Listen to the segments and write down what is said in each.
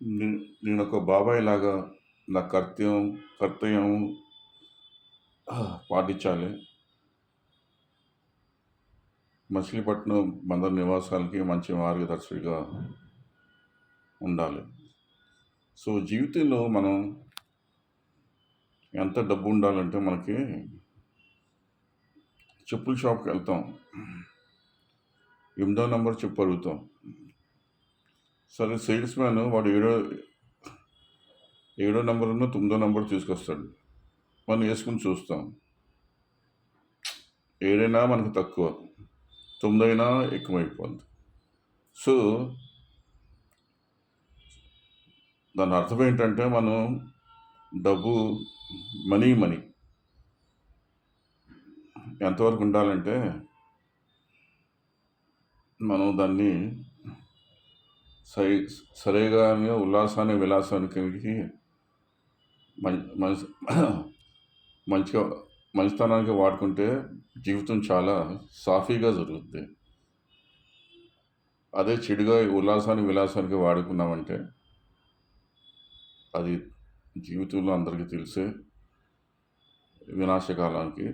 నేను ఒక బాబాయ్ లాగా నా కర్తవ్యం పాటించాలి. మచిలీపట్నం బందరు నివాసాలకి మంచి మార్గదర్శిగా ఉండాలి. సో జీవితంలో మనం ఎంత డబ్బు ఉండాలంటే మనకి చెప్పుల షాప్కి వెళ్తాం, 8వ నంబర్ చెప్పు అడుగుతాం. సరే సేల్స్ మ్యాన్ వాడు ఏడో నెంబర్ను 9వ నంబర్ తీసుకొస్తాడు. మనం వేసుకుని చూస్తాం, ఏడైనా మనకు తక్కువ, 9 అయినా ఎక్కువైపోద్ది. సో దాని అర్థం ఏంటంటే మనం డబ్బు మనీ ఎంతవరకు ఉండాలంటే మనం దాన్ని సరిగా ఉల్లాసాన్ని విలాసానికి మంచిగా మంచితనానికి వాడుకుంటే జీవితం చాలా సాఫీగా జరుగుద్ది. అదే చెడుగా విలాసానికి వాడుకున్నామంటే అది జీవితంలో అందరికీ తెలిసే వినాశకాలానికి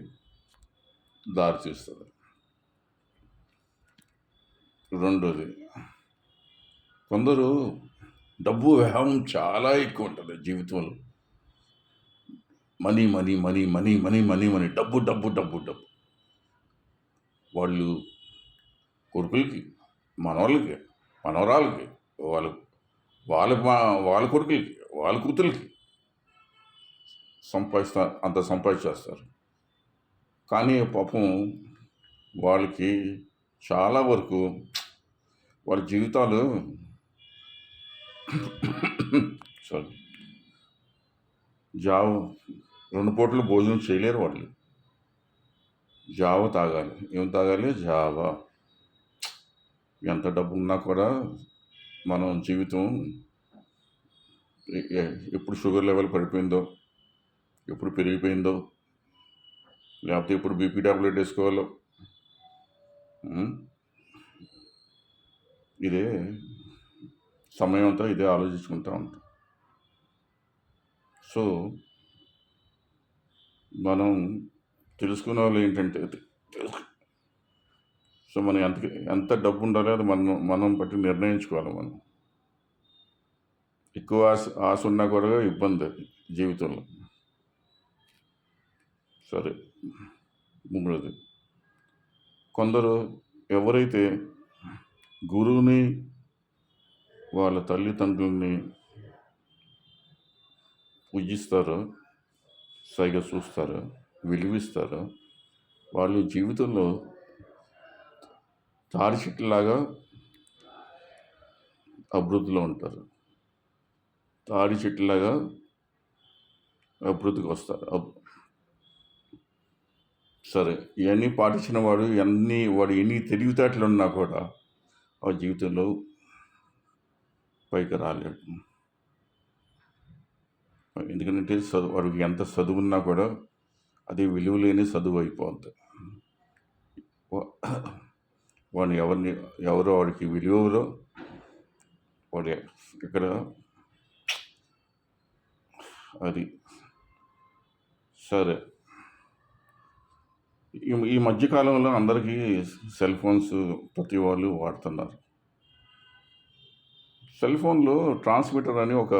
దారితీస్తుంది. రెండోది, కొందరు డబ్బు వ్యామోహం చాలా ఎక్కువ ఉంటుంది జీవితంలో. Money money money money money money money డబ్బు డబ్బు డబ్బు డబ్బు. వాళ్ళు కొడుకులకి, మనవాళ్ళకి, మనవరాలకి, వాళ్ళ వాళ్ళ వాళ్ళ కొడుకులకి, వాళ్ళ కూతురికి అంత సంపాదించేస్తారు. కానీ పాపం వాళ్ళకి చాలా వరకు వాళ్ళ జీవితాలు సారీ 2 పూటలు భోజనం చేయలేరు వాళ్ళు. జావ తాగాలి. ఏం తాగాలి? జావా. ఎంత డబ్బు ఉన్నా కూడా మనం జీవితం ఎప్పుడు షుగర్ లెవెల్ పడిపోయిందో, ఎప్పుడు పెరిగిపోయిందో, లేకపోతే ఎప్పుడు బీపీ టాబ్లెట్ వేసుకోవాలో, ఇదే సమయం అంతా ఇదే ఆలోచించుకుంటూ ఉంటాం. సో మనం తెలుసుకునే వాళ్ళు ఏంటంటే, సో మనం ఎంత డబ్బు ఉండాలో అది మనం బట్టి నిర్ణయించుకోవాలి. మనం ఎక్కువ ఆశ ఉన్నా కూడా ఇబ్బంది అది జీవితంలో. సరే, మూడోది, కొందరు ఎవరైతే గురువుని, వాళ్ళ తల్లిదండ్రుల్ని పూజిస్తారో, సరిగా చూస్తారో, విలువిస్తారో, వాళ్ళు జీవితంలో తాడి చెట్టులాగా అభివృద్ధిలో ఉంటారు. తాడి చెట్టులాగా అభివృద్ధికి వస్తారు. సరే, ఇవన్నీ పాటించిన వాడు ఎన్ని తెలివితేటలు ఉన్నా కూడా ఆ జీవితంలో పైకి రాలేడు. ఎందుకంటే వాడికి ఎంత చదువున్నా కూడా అది విలువ లేని చదువు అయిపోద్ది. వాడిని ఎవరో వాడికి విలువలో వాడి ఇక్కడ అది. సరే, ఈ మధ్యకాలంలో అందరికీ సెల్ ఫోన్స్ ప్రతి వాళ్ళు వాడుతున్నారు. సెల్ ఫోన్లో ట్రాన్స్మిటర్ అని ఒక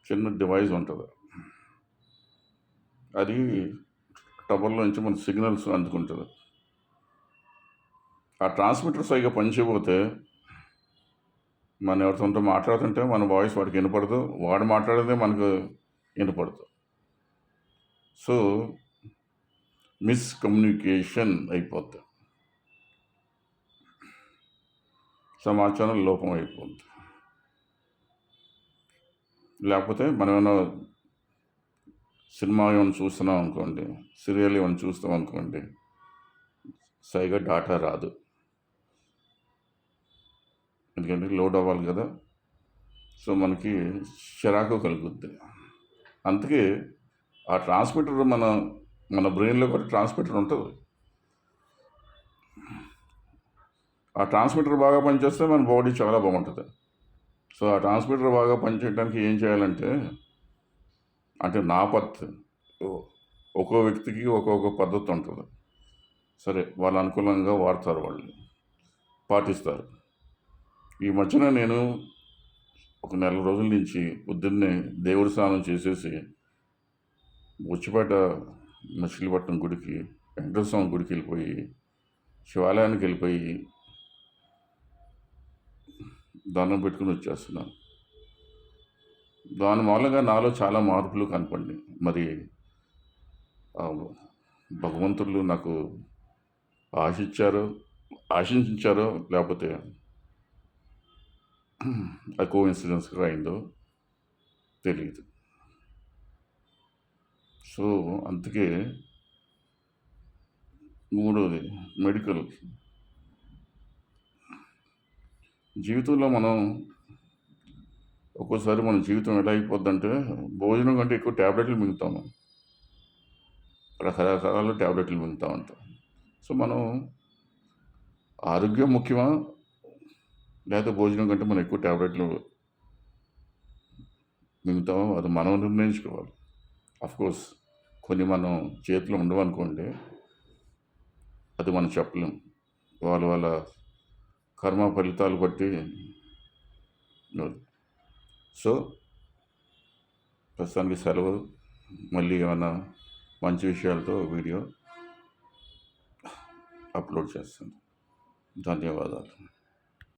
చిన్న డివైస్ ఉంటుంది. అది టవర్లో నుంచి మన సిగ్నల్స్ అందుకుంటుంది. ఆ ట్రాన్స్మిటర్ సరిగా పనిచేయకపోతే మనం ఎవరితో మాట్లాడుతుంటే మన వాయిస్ వాడికి వినపడదు, వాడు మాట్లాడేదే మనకు వినపడదు. సో మిస్కమ్యూనికేషన్ అయిపోద్ది, సమాచారం లోపం అయిపోద్ది. లేకపోతే మనం ఏమైనా సినిమా ఏమైనా చూస్తున్నాం అనుకోండి, సీరియల్ ఏమైనా చూస్తాం అనుకోండి, సరిగా డాటా రాదు. ఎందుకంటే లోడ్ అవ్వాలి కదా. సో మనకి చిరాకు కలుగుద్ది. అందుకే ఆ ట్రాన్స్మిటర్ మన బ్రెయిన్లో కూడా ట్రాన్స్మిటర్ ఉంటుంది. ఆ ట్రాన్స్మిటర్ బాగా పనిచేస్తే మన బాడీ చాలా బాగుంటుంది. సో, ఆ ట్రాన్స్‌మిటర్ బాగా పనిచేయడానికి ఏం చేయాలంటే, అంటే నా పద్ధతి. ఒ ఒక్కో వ్యక్తికి ఒక్కొక్క పద్ధతుంటది. సరే, వాళ్ళ అనుకూలంగా వాడతారు వాళ్ళు. పాటిస్తారు. ఈ మధ్యన నేను ఒక నెల రోజుల నుంచి పొద్దున్నే దేవుడి స్నానం చేసేసి, బుచ్చిపేట మచిలీపట్నం గుడికి, వెంకటేశ్వర స్వామి గుడికెళ్ళిపోయి, శివాలయానికెళ్ళిపోయి, దండం పెట్టుకొని వచ్చేస్తున్నాను. దాని మూలంగా నాలో చాలా మార్పులు కనపడినియి. మరి ఆహ్, భగవంతుళ్ళు నాకు ఆశిచ్చారో ఆశించారో లేపోతే అది కోఇన్సిడెన్స్‌గా అయిందో తెలీదు. సో, అందుకే మూడోది మెడికల్. జీవితంలో మనం ఒక్కోసారి మన జీవితం ఎలా అయిపోద్దంటే, భోజనం కంటే ఎక్కువ టాబ్లెట్లు మింగుతాము. రకరకాల టాబ్లెట్లు మింగుతా ఉంటాం. సో, మనం ఆరోగ్యం ముఖ్యమా? లేతే భోజనం కంటే మనం ఎక్కువ టాబ్లెట్లు మింగుతామో అది మనం నిర్ణయించుకోవాలి. ఆఫ్‌కోర్స్ కొన్ని మనం చేతిలో ఉండవనుకోండి, అది మనం చెప్పలేం. వాళ్ళ వాళ్ళ కర్మ ఫలితాలు బట్టి సో, ప్రస్తుతానికి సెలవు. మళ్ళీ ఏమన్నా మంచి విషయాలతో వీడియో అప్‌లోడ్ చేస్తాను. ధన్యవాదాలు.